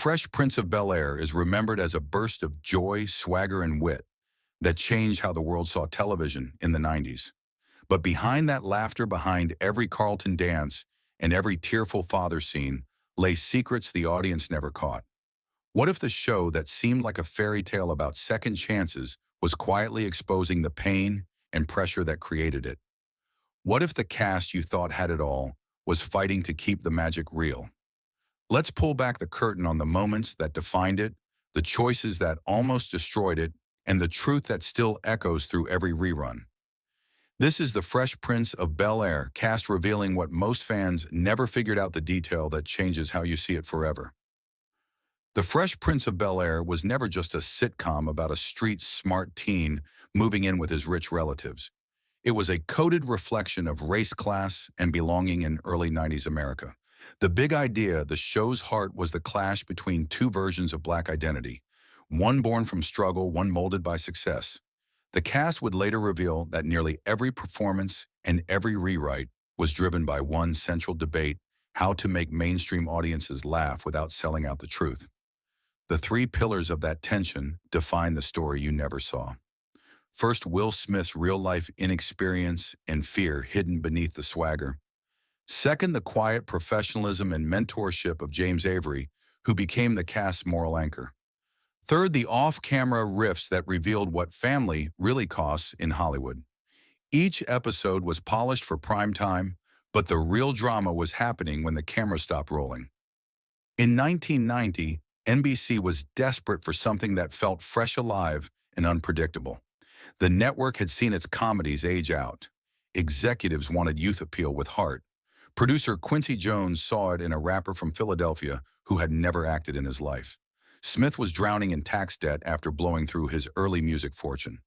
Fresh Prince of Bel-Air is remembered as a burst of joy, swagger, and wit that changed how the world saw television in the 90s. But behind that laughter, behind every Carlton dance and every tearful father scene, lay secrets the audience never caught. What if the show that seemed like a fairy tale about second chances was quietly exposing the pain and pressure that created it? What if the cast you thought had it all was fighting to keep the magic real? Let's pull back the curtain on the moments that defined it, the choices that almost destroyed it, and the truth that still echoes through every rerun. This is the Fresh Prince of Bel-Air, cast revealing what most fans never figured out, the detail that changes how you see it forever. The Fresh Prince of Bel-Air was never just a sitcom about a street-smart teen moving in with his rich relatives. It was a coded reflection of race, class, and belonging in early 90s America. The big idea, the show's heart, was the clash between two versions of Black identity, one born from struggle, one molded by success. The cast would later reveal that nearly every performance and every rewrite was driven by one central debate: how to make mainstream audiences laugh without selling out the truth. The three pillars of that tension define the story you never saw. First, Will Smith's real-life inexperience and fear hidden beneath the swagger. Second, the quiet professionalism and mentorship of James Avery, who became the cast's moral anchor. Third, the off-camera riffs that revealed what family really costs in Hollywood. Each episode was polished for prime time, but the real drama was happening when the camera stopped rolling. In 1990, NBC was desperate for something that felt fresh, alive, and unpredictable. The network had seen its comedies age out. Executives wanted youth appeal with heart. Producer Quincy Jones saw it in a rapper from Philadelphia who had never acted in his life. Smith was drowning in tax debt after blowing through his early music fortune.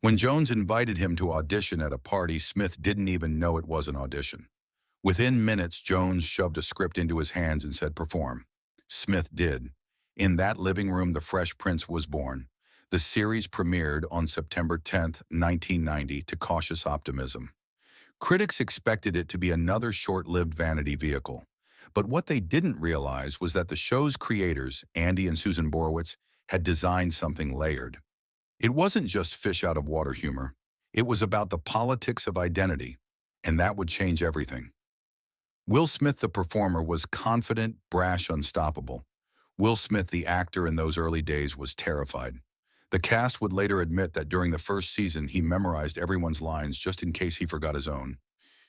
When Jones invited him to audition at a party, Smith didn't even know it was an audition. Within minutes, Jones shoved a script into his hands and said, "Perform." Smith did. In that living room, The Fresh Prince was born. The series premiered on September 10, 1990, to cautious optimism. Critics expected it to be another short-lived vanity vehicle. But what they didn't realize was that the show's creators, Andy and Susan Borowitz, had designed something layered. It wasn't just fish-out-of-water humor. It was about the politics of identity, and that would change everything. Will Smith, the performer, was confident, brash, unstoppable. Will Smith, the actor in those early days, was terrified. The cast would later admit that during the first season, he memorized everyone's lines just in case he forgot his own.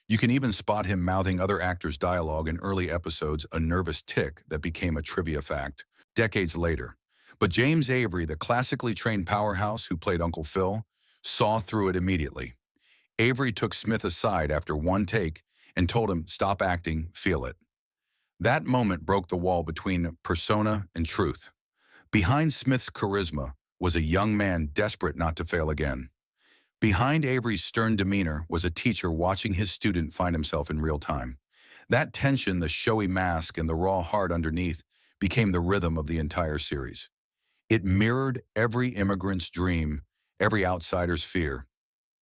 You can even spot him mouthing other actors' dialogue in early episodes, a nervous tic that became a trivia fact decades later. But James Avery, the classically trained powerhouse who played Uncle Phil, saw through it immediately. Avery took Smith aside after one take and told him, "Stop acting, feel it." That moment broke the wall between persona and truth. Behind Smith's charisma was a young man desperate not to fail again. Behind Avery's stern demeanor was a teacher watching his student find himself in real time. That tension, the showy mask, and the raw heart underneath became the rhythm of the entire series. It mirrored every immigrant's dream, every outsider's fear.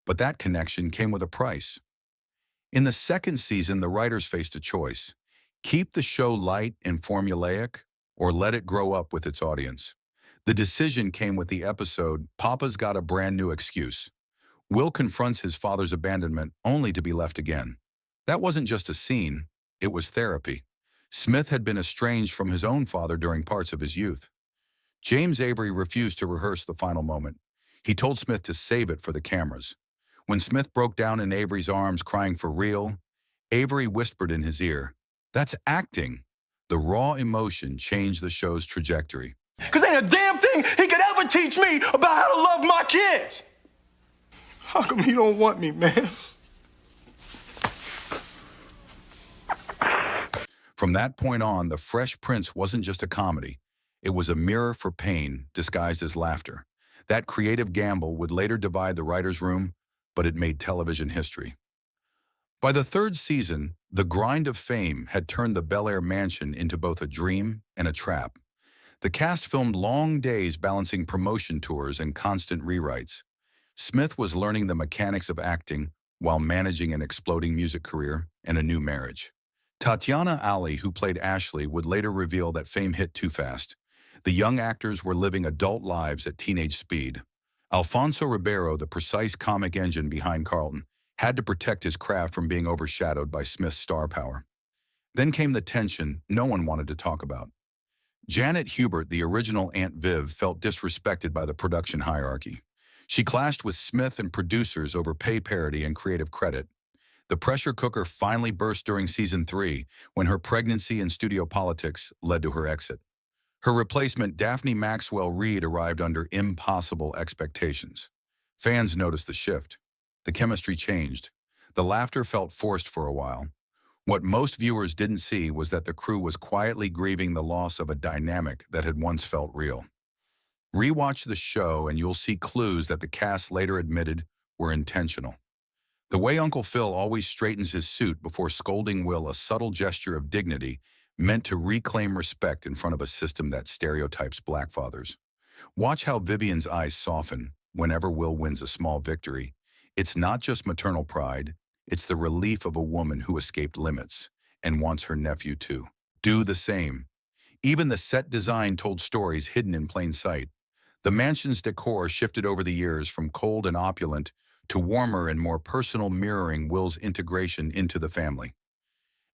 But that connection came with a price. In the second season, the writers faced a choice: keep the show light and formulaic, or let it grow up with its audience. The decision came with the episode, Papa's Got a Brand New Excuse. Will confronts his father's abandonment only to be left again. That wasn't just a scene, it was therapy. Smith had been estranged from his own father during parts of his youth. James Avery refused to rehearse the final moment. He told Smith to save it for the cameras. When Smith broke down in Avery's arms crying for real, Avery whispered in his ear, "That's acting." The raw emotion changed the show's trajectory. Because ain't a damn thing he could ever teach me about how to love my kids. How come he don't want me, man? From that point on, The Fresh Prince wasn't just a comedy. It was a mirror for pain disguised as laughter. That creative gamble would later divide the writer's room, but it made television history. By the third season, the grind of fame had turned the Bel-Air mansion into both a dream and a trap. The cast filmed long days balancing promotion tours and constant rewrites. Smith was learning the mechanics of acting while managing an exploding music career and a new marriage. Tatiana Ali, who played Ashley, would later reveal that fame hit too fast. The young actors were living adult lives at teenage speed. Alfonso Ribeiro, the precise comic engine behind Carlton, had to protect his craft from being overshadowed by Smith's star power. Then came the tension no one wanted to talk about. Janet Hubert, the original Aunt Viv, felt disrespected by the production hierarchy. She clashed with Smith and producers over pay parity and creative credit. The pressure cooker finally burst during season 3 when her pregnancy and studio politics led to her exit. Her replacement, Daphne Maxwell Reid, arrived under impossible expectations. Fans noticed the shift. The chemistry changed. The laughter felt forced for a while. What most viewers didn't see was that the crew was quietly grieving the loss of a dynamic that had once felt real. Rewatch the show and you'll see clues that the cast later admitted were intentional. The way Uncle Phil always straightens his suit before scolding Will, a subtle gesture of dignity meant to reclaim respect in front of a system that stereotypes black fathers. Watch how Vivian's eyes soften whenever Will wins a small victory. It's not just maternal pride, it's the relief of a woman who escaped limits and wants her nephew to do the same. Even the set design told stories hidden in plain sight. The mansion's decor shifted over the years from cold and opulent to warmer and more personal, mirroring Will's integration into the family.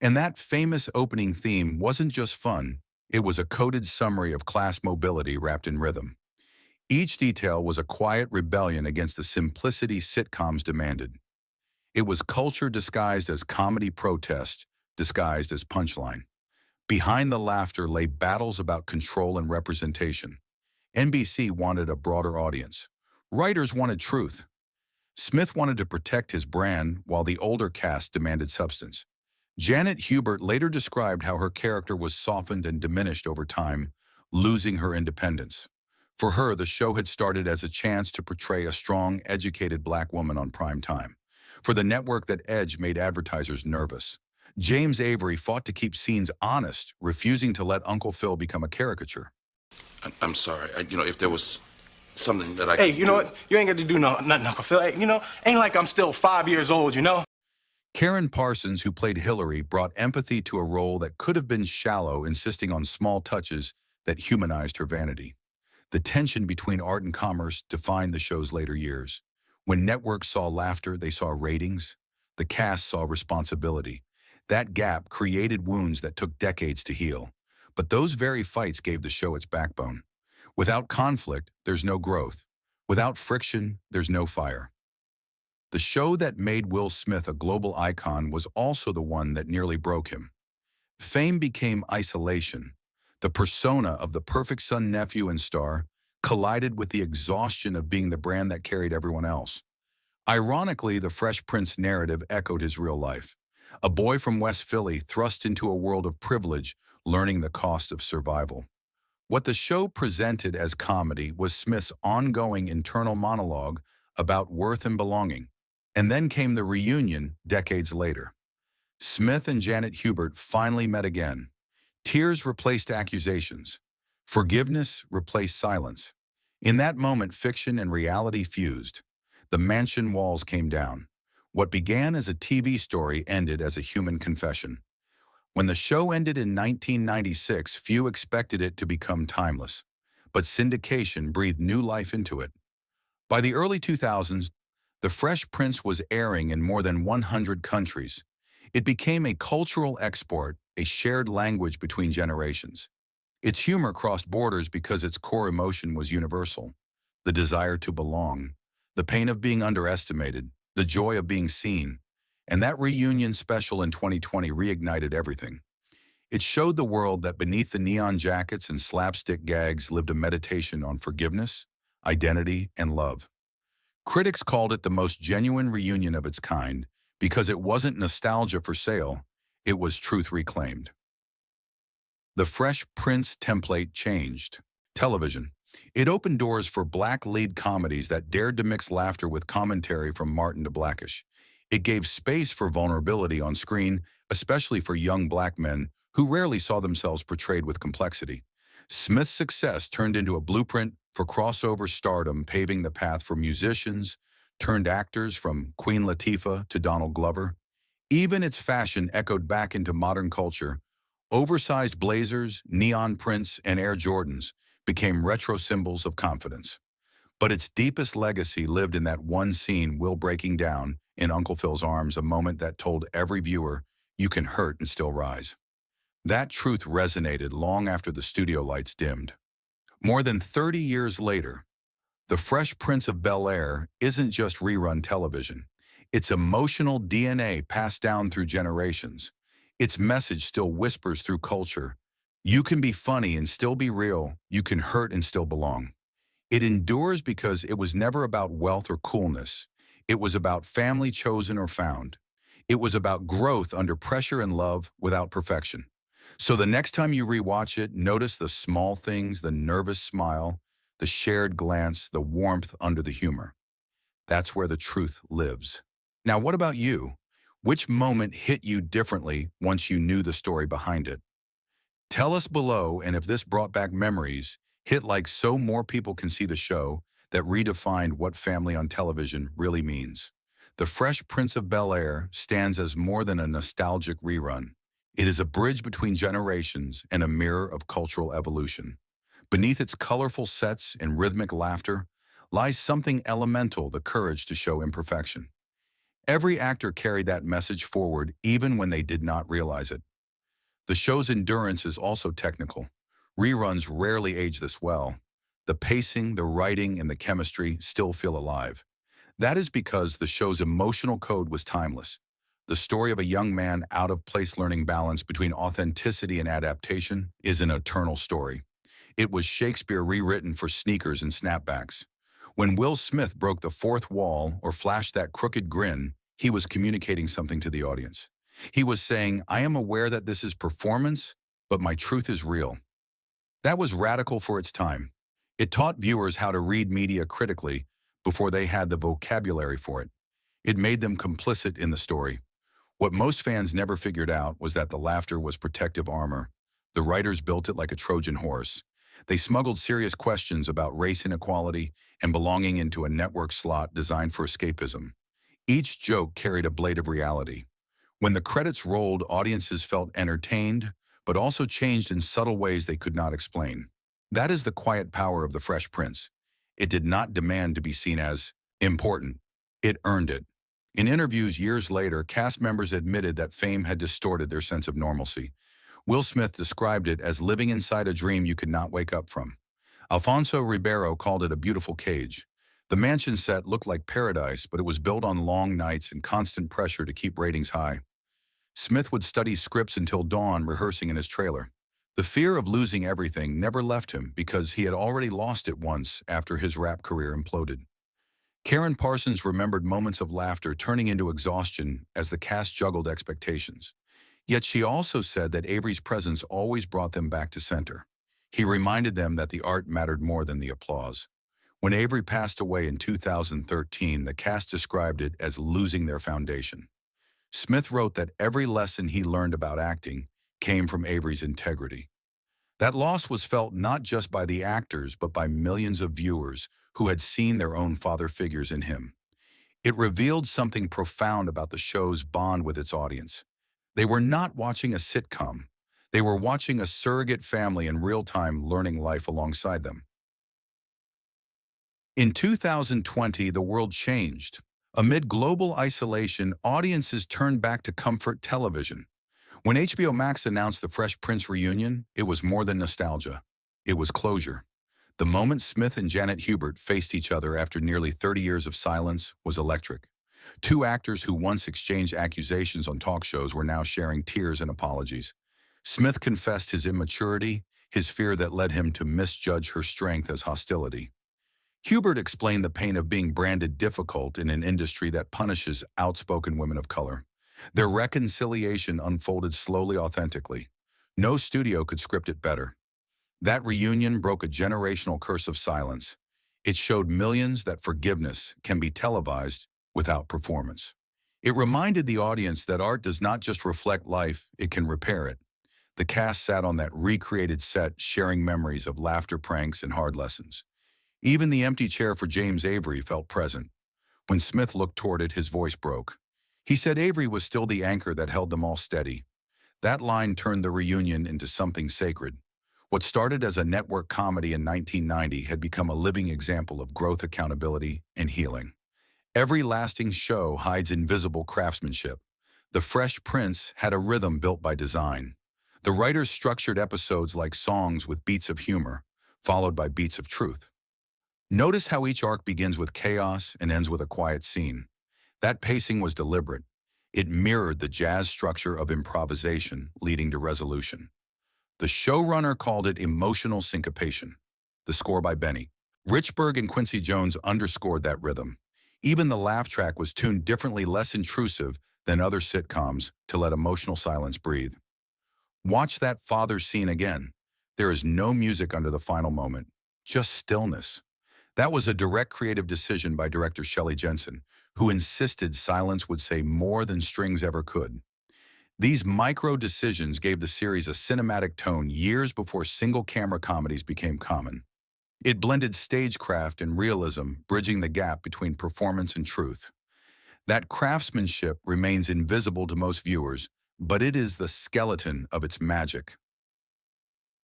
And that famous opening theme wasn't just fun, it was a coded summary of class mobility wrapped in rhythm. Each detail was a quiet rebellion against the simplicity sitcoms demanded. It was culture disguised as comedy protest, disguised as punchline. Behind the laughter lay battles about control and representation. NBC wanted a broader audience. Writers wanted truth. Smith wanted to protect his brand while the older cast demanded substance. Janet Hubert later described how her character was softened and diminished over time, losing her independence. For her, the show had started as a chance to portray a strong, educated black woman on prime time. For the network, that edge made advertisers nervous. James Avery fought to keep scenes honest, refusing to let Uncle Phil become a caricature. I'm sorry. If there was something that I Hey, could you know do- what? You ain't got to do nothing, Uncle Phil. Hey, ain't like I'm still 5 years old, you know? Karen Parsons, who played Hillary, brought empathy to a role that could have been shallow, insisting on small touches that humanized her vanity. The tension between art and commerce defined the show's later years. When networks saw laughter, they saw ratings. The cast saw responsibility. That gap created wounds that took decades to heal. But those very fights gave the show its backbone. Without conflict, there's no growth. Without friction, there's no fire. The show that made Will Smith a global icon was also the one that nearly broke him. Fame became isolation. The persona of the perfect son, nephew, and star collided with the exhaustion of being the brand that carried everyone else. Ironically, the Fresh Prince narrative echoed his real life. A boy from West Philly thrust into a world of privilege, learning the cost of survival. What the show presented as comedy was Smith's ongoing internal monologue about worth and belonging. And then came the reunion decades later. Smith and Janet Hubert finally met again. Tears replaced accusations. Forgiveness replaced silence. In that moment, fiction and reality fused. The mansion walls came down. What began as a TV story ended as a human confession. When the show ended in 1996, few expected it to become timeless. But syndication breathed new life into it. By the early 2000s, The Fresh Prince was airing in more than 100 countries. It became a cultural export, a shared language between generations. Its humor crossed borders because its core emotion was universal. The desire to belong, the pain of being underestimated, the joy of being seen. And that reunion special in 2020 reignited everything. It showed the world that beneath the neon jackets and slapstick gags lived a meditation on forgiveness, identity, and love. Critics called it the most genuine reunion of its kind because it wasn't nostalgia for sale, it was truth reclaimed. The Fresh Prince template changed. Television. It opened doors for black lead comedies that dared to mix laughter with commentary from Martin to Blackish. It gave space for vulnerability on screen, especially for young black men who rarely saw themselves portrayed with complexity. Smith's success turned into a blueprint for crossover stardom, paving the path for musicians turned actors from Queen Latifah to Donald Glover. Even its fashion echoed back into modern culture. Oversized blazers, neon prints, and Air Jordans became retro symbols of confidence. But its deepest legacy lived in that one scene, Will breaking down in Uncle Phil's arms, a moment that told every viewer, you can hurt and still rise. That truth resonated long after the studio lights dimmed. More than 30 years later, The Fresh Prince of Bel-Air isn't just rerun television. It's emotional DNA passed down through generations. Its message still whispers through culture. You can be funny and still be real. You can hurt and still belong. It endures because it was never about wealth or coolness. It was about family chosen or found. It was about growth under pressure and love without perfection. So the next time you rewatch it, notice the small things, the nervous smile, the shared glance, the warmth under the humor. That's where the truth lives. Now, what about you? Which moment hit you differently once you knew the story behind it? Tell us below, and if this brought back memories, hit like so more people can see the show that redefined what family on television really means. The Fresh Prince of Bel-Air stands as more than a nostalgic rerun. It is a bridge between generations and a mirror of cultural evolution. Beneath its colorful sets and rhythmic laughter lies something elemental, the courage to show imperfection. Every actor carried that message forward even when they did not realize it. The show's endurance is also technical. Reruns rarely age this well. The pacing, the writing, and the chemistry still feel alive. That is because the show's emotional code was timeless. The story of a young man out of place learning balance between authenticity and adaptation is an eternal story. It was Shakespeare rewritten for sneakers and snapbacks. When Will Smith broke the fourth wall or flashed that crooked grin, he was communicating something to the audience. He was saying, I am aware that this is performance, but my truth is real. That was radical for its time. It taught viewers how to read media critically before they had the vocabulary for it. It made them complicit in the story. What most fans never figured out was that the laughter was protective armor. The writers built it like a Trojan horse. They smuggled serious questions about race inequality and belonging into a network slot designed for escapism. Each joke carried a blade of reality. When the credits rolled, audiences felt entertained, but also changed in subtle ways they could not explain. That is the quiet power of The Fresh Prince. It did not demand to be seen as important. It earned it. In interviews years later, cast members admitted that fame had distorted their sense of normalcy. Will Smith described it as living inside a dream you could not wake up from. Alfonso Ribeiro called it a beautiful cage. The mansion set looked like paradise, but it was built on long nights and constant pressure to keep ratings high. Smith would study scripts until dawn, rehearsing in his trailer. The fear of losing everything never left him because he had already lost it once after his rap career imploded. Karen Parsons remembered moments of laughter turning into exhaustion as the cast juggled expectations. Yet she also said that Avery's presence always brought them back to center. He reminded them that the art mattered more than the applause. When Avery passed away in 2013, the cast described it as losing their foundation. Smith wrote that every lesson he learned about acting came from Avery's integrity. That loss was felt not just by the actors, but by millions of viewers who had seen their own father figures in him. It revealed something profound about the show's bond with its audience. They were not watching a sitcom. They were watching a surrogate family in real time, learning life alongside them. In 2020, the world changed. Amid global isolation, audiences turned back to comfort television. When HBO Max announced the Fresh Prince reunion, it was more than nostalgia. It was closure. The moment Smith and Janet Hubert faced each other after nearly 30 years of silence was electric. Two actors who once exchanged accusations on talk shows were now sharing tears and apologies. Smith confessed his immaturity, his fear that led him to misjudge her strength as hostility. Hubert explained the pain of being branded difficult in an industry that punishes outspoken women of color. Their reconciliation unfolded slowly, authentically. No studio could script it better. That reunion broke a generational curse of silence. It showed millions that forgiveness can be televised without performance. It reminded the audience that art does not just reflect life, it can repair it. The cast sat on that recreated set, sharing memories of laughter, pranks, and hard lessons. Even the empty chair for James Avery felt present. When Smith looked toward it, his voice broke. He said Avery was still the anchor that held them all steady. That line turned the reunion into something sacred. What started as a network comedy in 1990 had become a living example of growth, accountability, and healing. Every lasting show hides invisible craftsmanship. The Fresh Prince had a rhythm built by design. The writers structured episodes like songs with beats of humor, followed by beats of truth. Notice how each arc begins with chaos and ends with a quiet scene. That pacing was deliberate. It mirrored the jazz structure of improvisation, leading to resolution. The showrunner called it emotional syncopation. The score by Benny Richburg and Quincy Jones underscored that rhythm. Even the laugh track was tuned differently, less intrusive than other sitcoms, to let emotional silence breathe. Watch that father scene again. There is no music under the final moment, just stillness. That was a direct creative decision by director Shelley Jensen, who insisted silence would say more than strings ever could. These micro decisions gave the series a cinematic tone years before single-camera comedies became common. It blended stagecraft and realism, bridging the gap between performance and truth. That craftsmanship remains invisible to most viewers, but it is the skeleton of its magic.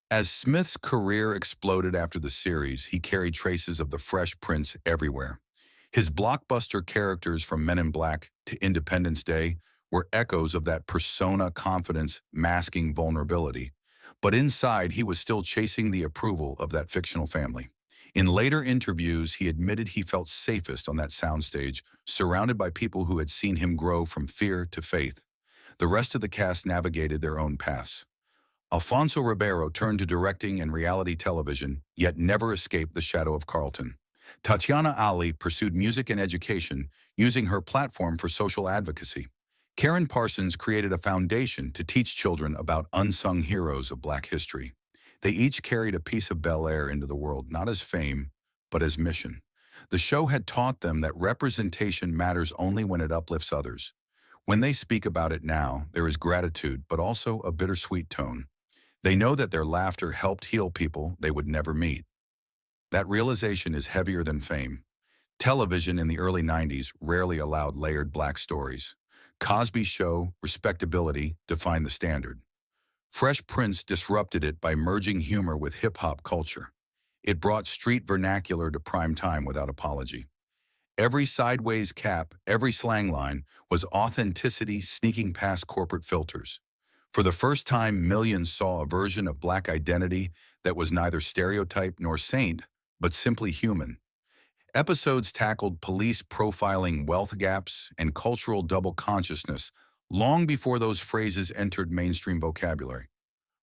As Smith's career exploded after the series, he carried traces of the Fresh Prince everywhere. His blockbuster characters from Men in Black to Independence Day were echoes of that persona confidence masking vulnerability. But inside, he was still chasing the approval of that fictional family. In later interviews, he admitted he felt safest on that soundstage, surrounded by people who had seen him grow from fear to faith. The rest of the cast navigated their own paths. Alfonso Ribeiro turned to directing and reality television, yet never escaped the shadow of Carlton. Tatiana Ali pursued music and education, using her platform for social advocacy. Karen Parsons created a foundation to teach children about unsung heroes of Black history. They each carried a piece of Bel-Air into the world, not as fame, but as mission. The show had taught them that representation matters only when it uplifts others. When they speak about it now, there is gratitude, but also a bittersweet tone. They know that their laughter helped heal people they would never meet. That realization is heavier than fame. Television in the early 90s rarely allowed layered Black stories. Cosby's Show, Respectability, defined the standard. Fresh Prince disrupted it by merging humor with hip-hop culture. It brought street vernacular to prime time without apology. Every sideways cap, every slang line was authenticity sneaking past corporate filters. For the first time, millions saw a version of Black identity that was neither stereotype nor saint, but simply human. Episodes tackled police profiling, wealth gaps, and cultural double consciousness long before those phrases entered mainstream vocabulary.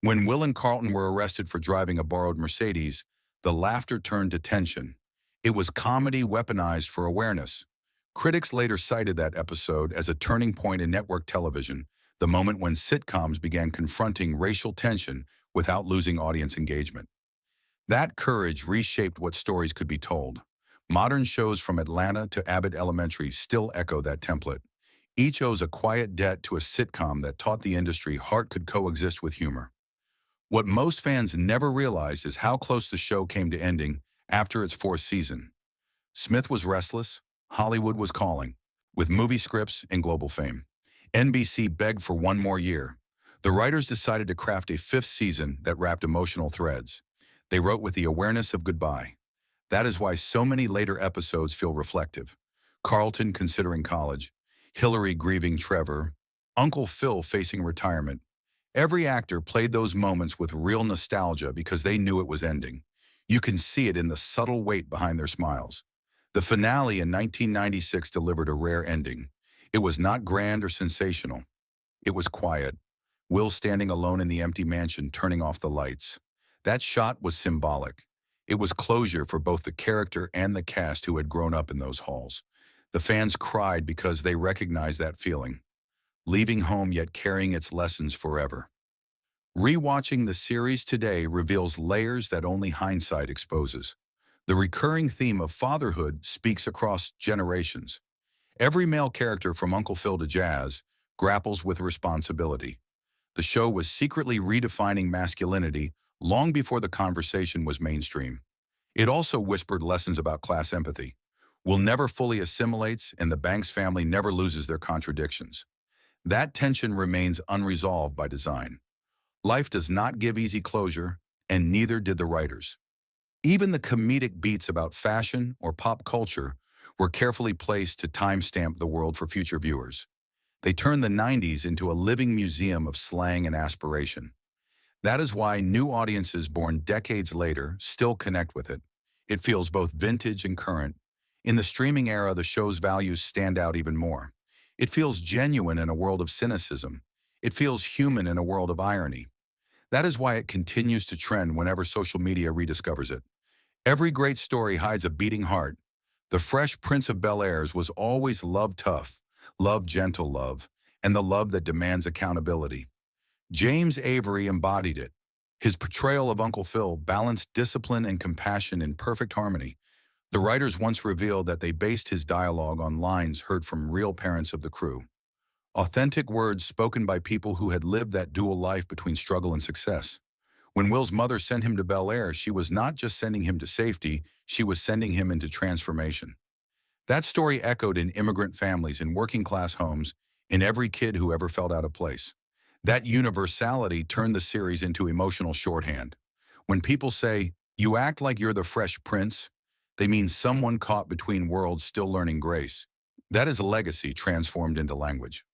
When Will and Carlton were arrested for driving a borrowed Mercedes, the laughter turned to tension. It was comedy weaponized for awareness. Critics later cited that episode as a turning point in network television, the moment when sitcoms began confronting racial tension without losing audience engagement. That courage reshaped what stories could be told. Modern shows from Atlanta to Abbott Elementary still echo that template. Each owes a quiet debt to a sitcom that taught the industry heart could coexist with humor. What most fans never realized is how close the show came to ending after its fourth season. Smith was restless, Hollywood was calling. With movie scripts and global fame, NBC begged for one more year. The writers decided to craft a fifth season that wrapped emotional threads. They wrote with the awareness of goodbye. That is why so many later episodes feel reflective. Carlton considering college, Hillary grieving Trevor, Uncle Phil facing retirement. Every actor played those moments with real nostalgia because they knew it was ending. You can see it in the subtle weight behind their smiles. The finale in 1996 delivered a rare ending. It was not grand or sensational. It was quiet. Will standing alone in the empty mansion, turning off the lights. That shot was symbolic. It was closure for both the character and the cast who had grown up in those halls. The fans cried because they recognized that feeling. Leaving home yet carrying its lessons forever. Rewatching the series today reveals layers that only hindsight exposes. The recurring theme of fatherhood speaks across generations. Every male character from Uncle Phil to Jazz grapples with responsibility. The show was secretly redefining masculinity long before the conversation was mainstream. It also whispered lessons about class empathy. Will never fully assimilates, and the Banks family never loses their contradictions. That tension remains unresolved by design. Life does not give easy closure, and neither did the writers. Even the comedic beats about fashion or pop culture were carefully placed to timestamp the world for future viewers. They turned the 90s into a living museum of slang and aspiration. That is why new audiences born decades later still connect with it. It feels both vintage and current. In the streaming era, the show's values stand out even more. It feels genuine in a world of cynicism. It feels human in a world of irony. That is why it continues to trend whenever social media rediscovers it. Every great story hides a beating heart. The Fresh Prince of Bel-Air's was always love tough, love gentle love, and the love that demands accountability. James Avery embodied it. His portrayal of Uncle Phil balanced discipline and compassion in perfect harmony. The writers once revealed that they based his dialogue on lines heard from real parents of the crew. Authentic words spoken by people who had lived that dual life between struggle and success. When Will's mother sent him to Bel-Air, she was not just sending him to safety, she was sending him into transformation. That story echoed in immigrant families, in working-class homes, in every kid who ever felt out of place. That universality turned the series into emotional shorthand. When people say, "You act like you're the Fresh Prince," they mean someone caught between worlds still learning grace. That is a legacy transformed into language.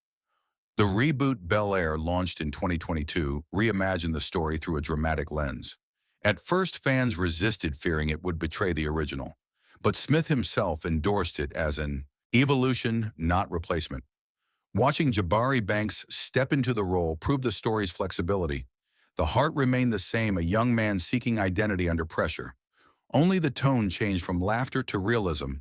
The reboot Bel-Air, launched in 2022, reimagined the story through a dramatic lens. At first, fans resisted, fearing it would betray the original. But Smith himself endorsed it as an evolution, not replacement. Watching Jabari Banks step into the role proved the story's flexibility. The heart remained the same, a young man seeking identity under pressure. Only the tone changed from laughter to realism.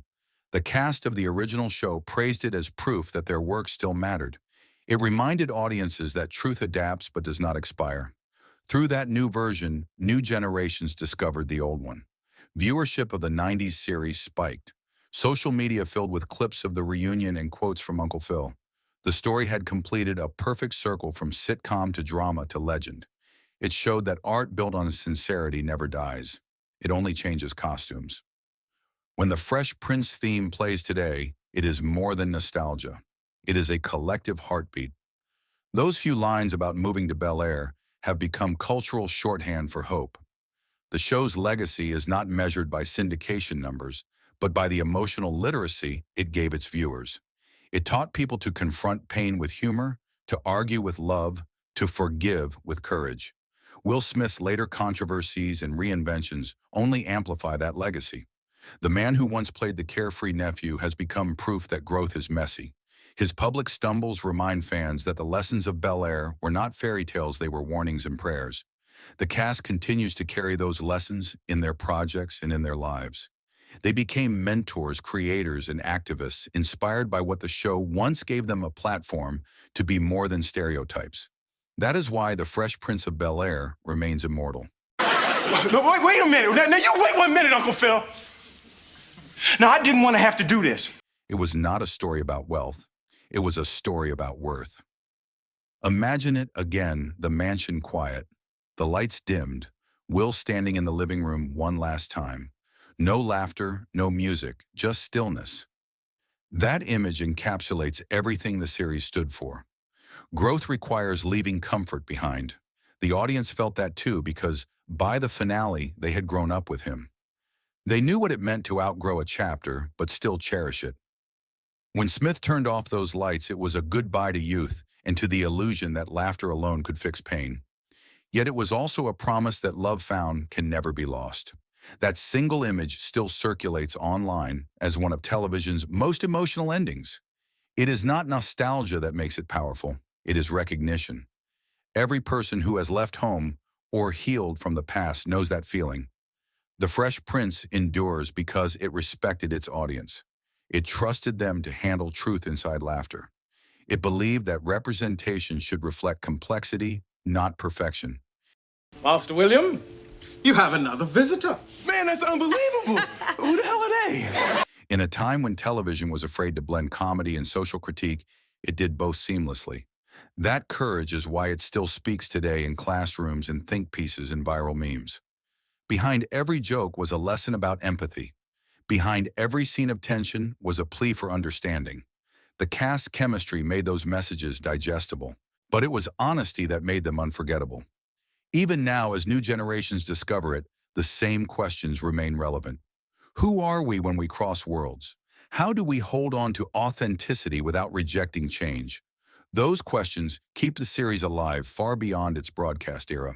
The cast of the original show praised it as proof that their work still mattered. It reminded audiences that truth adapts but does not expire. Through that new version, new generations discovered the old one. Viewership of the 90s series spiked. Social media filled with clips of the reunion and quotes from Uncle Phil. The story had completed a perfect circle from sitcom to drama to legend. It showed that art built on sincerity never dies. It only changes costumes. When the Fresh Prince theme plays today, it is more than nostalgia. It is a collective heartbeat. Those few lines about moving to Bel-Air have become cultural shorthand for hope. The show's legacy is not measured by syndication numbers, but by the emotional literacy it gave its viewers. It taught people to confront pain with humor, to argue with love, to forgive with courage. Will Smith's later controversies and reinventions only amplify that legacy. The man who once played the carefree nephew has become proof that growth is messy. His public stumbles remind fans that the lessons of Bel-Air were not fairy tales, they were warnings and prayers. The cast continues to carry those lessons in their projects and in their lives. They became mentors, creators, and activists inspired by what the show once gave them a platform to be more than stereotypes. That is why the Fresh Prince of Bel-Air remains immortal. No, wait a minute. Now, you wait 1 minute, Uncle Phil. Now, I didn't want to have to do this. It was not a story about wealth. It was a story about worth. Imagine it again, the mansion quiet, the lights dimmed, Will standing in the living room one last time. No laughter, no music, just stillness. That image encapsulates everything the series stood for. Growth requires leaving comfort behind. The audience felt that too, because by the finale, they had grown up with him. They knew what it meant to outgrow a chapter, but still cherish it. When Smith turned off those lights, it was a goodbye to youth and to the illusion that laughter alone could fix pain. Yet it was also a promise that love found can never be lost. That single image still circulates online as one of television's most emotional endings. It is not nostalgia that makes it powerful. It is recognition. Every person who has left home or healed from the past knows that feeling. The Fresh Prince endures because it respected its audience. It trusted them to handle truth inside laughter. It believed that representation should reflect complexity, not perfection. Master William, you have another visitor. Man, that's unbelievable. Who the hell are they? In a time when television was afraid to blend comedy and social critique, it did both seamlessly. That courage is why it still speaks today in classrooms and think pieces and viral memes. Behind every joke was a lesson about empathy. Behind every scene of tension was a plea for understanding. The cast chemistry made those messages digestible, but it was honesty that made them unforgettable. Even now, as new generations discover it, the same questions remain relevant. Who are we when we cross worlds? How do we hold on to authenticity without rejecting change? Those questions keep the series alive far beyond its broadcast era.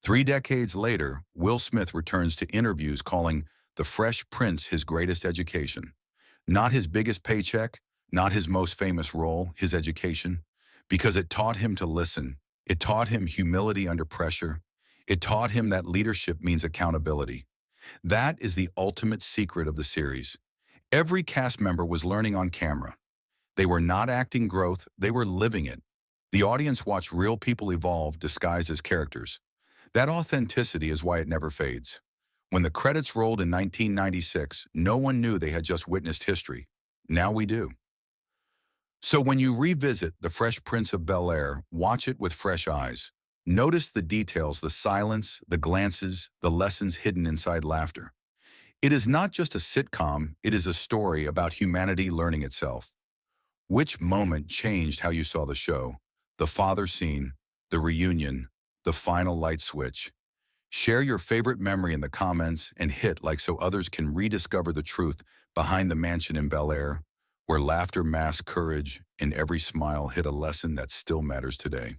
3 decades later, Will Smith returns to interviews calling The Fresh Prince his greatest education. Not his biggest paycheck, not his most famous role, his education, because it taught him to listen. It taught him humility under pressure. It taught him that leadership means accountability. That is the ultimate secret of the series. Every cast member was learning on camera. They were not acting growth, they were living it. The audience watched real people evolve disguised as characters. That authenticity is why it never fades. When the credits rolled in 1996, no one knew they had just witnessed history. Now we do. So when you revisit The Fresh Prince of Bel-Air, watch it with fresh eyes. Notice the details, the silence, the glances, the lessons hidden inside laughter. It is not just a sitcom, it is a story about humanity learning itself. Which moment changed how you saw the show? The father scene, the reunion, the final light switch. Share your favorite memory in the comments and hit like so others can rediscover the truth behind the mansion in Bel-Air, where laughter masked courage and every smile hid a lesson that still matters today.